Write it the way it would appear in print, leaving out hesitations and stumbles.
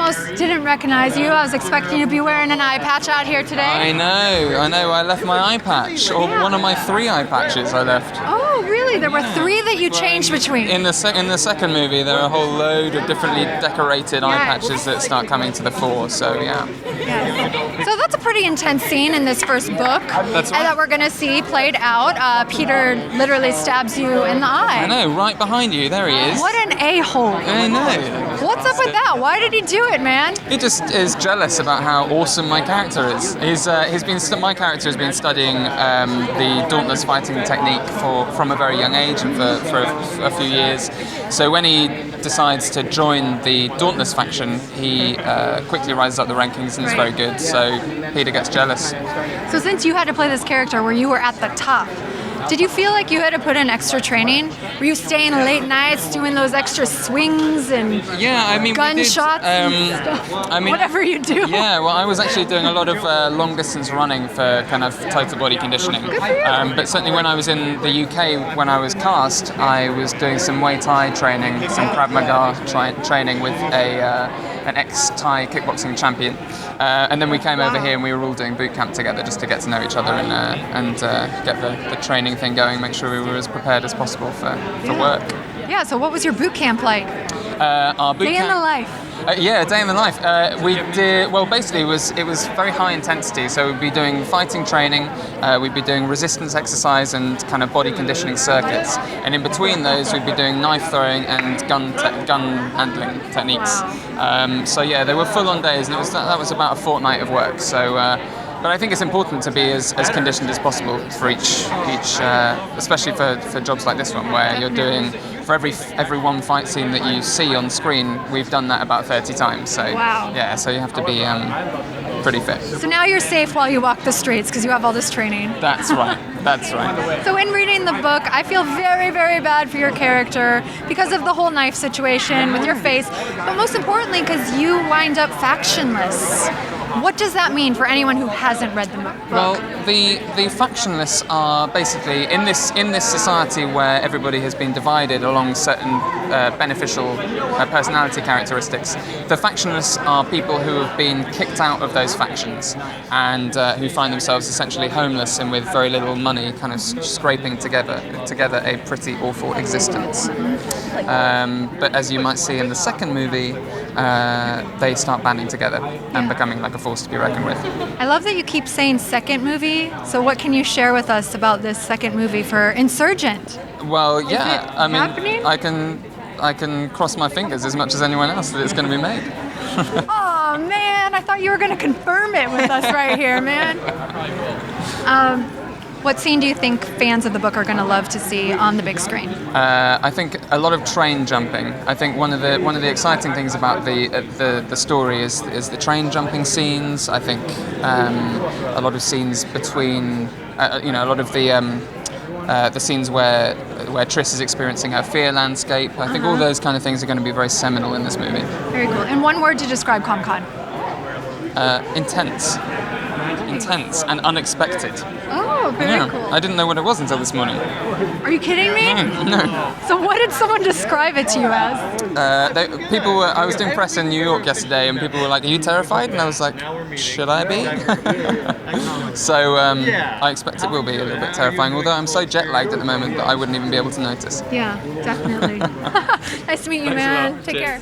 almost didn't recognize you. I was expecting you to be wearing an eye patch out here today. I know. I left my eye patch, or one of my 3 eye patches I left. Oh, really? There were 3 that you changed between? In the second movie, there are a whole load of differently decorated eye patches that start coming to the fore, so yeah. So that's a pretty intense scene in this first book. That's right. That we're going to see played out. Peter literally stabs you in the eye. I know, right behind you, there he is. What an a-hole. I know. What's up with that? Why did he do it, man? He just is jealous about how awesome my character is. My character has been studying the dauntless fighting technique from a very young age and for a few years. So when he decides to join the dauntless faction, he quickly rises up the rankings and is very good. So Peter gets jealous. So since you had to play this character where you were at the top, did you feel like you had to put in extra training? Were you staying late nights doing those extra swings and gunshots and stuff? Whatever you do. Yeah, well, I was actually doing a lot of long distance running for kind of total body conditioning. Good for you. But certainly when I was in the UK, when I was cast, I was doing some Muay Thai training, some Krav Maga training with an ex-Thai kickboxing champion. And then we came over here and we were all doing Bootcamp together just to get to know each other and get the training thing going, make sure we were as prepared as possible for work. Yeah, so what was your boot camp like? Our boot Day in the life. Day in the life. We did, well, basically it was very high intensity, so we'd be doing fighting training, we'd be doing resistance exercise and kind of body conditioning circuits, and in between those we'd be doing knife throwing and gun handling techniques. So yeah, they were full-on days, and that was about a fortnight of work. So. But I think it's important to be as conditioned as possible for each especially for jobs like this one, where you're doing, for every one fight scene that you see on screen, we've done that about 30 times. So yeah, so you have to be pretty fit. So now you're safe while you walk the streets because you have all this training. That's right. That's right. So in reading the book, I feel very, very bad for your character because of the whole knife situation with your face, but most importantly because you wind up factionless. What does that mean for anyone who hasn't read the book? Well, the factionless are basically in this society where everybody has been divided along certain beneficial personality characteristics. The factionless are people who have been kicked out of those factions and who find themselves essentially homeless and with very little money, kind of scraping together a pretty awful existence. But as you might see in the second movie, they start banding together and becoming like a force to be reckoned with. I love that you keep saying second movie. So what can you share with us about this second movie for Insurgent? Well, yeah, I mean, happening? I can cross my fingers as much as anyone else that it's going to be made. Oh man, I thought you were going to confirm it with us right here, man. What scene do you think fans of the book are going to love to see on the big screen? I think a lot of train jumping. I think one of the exciting things about the story is the train jumping scenes. I think a lot of scenes between, a lot of the scenes where Triss is experiencing her fear landscape. I think all those kind of things are going to be very seminal in this movie. Very cool. And one word to describe ComCon? Intense and unexpected. Oh, very cool. I didn't know what it was until this morning. Are you kidding me? No. So what did someone describe it to you as? I was doing press in New York yesterday, and people were like, "Are you terrified?" And I was like, "Should I be?" So I expect it will be a little bit terrifying. Although I'm so jet lagged at the moment that I wouldn't even be able to notice. Yeah, definitely. Nice to meet you, man. Take care.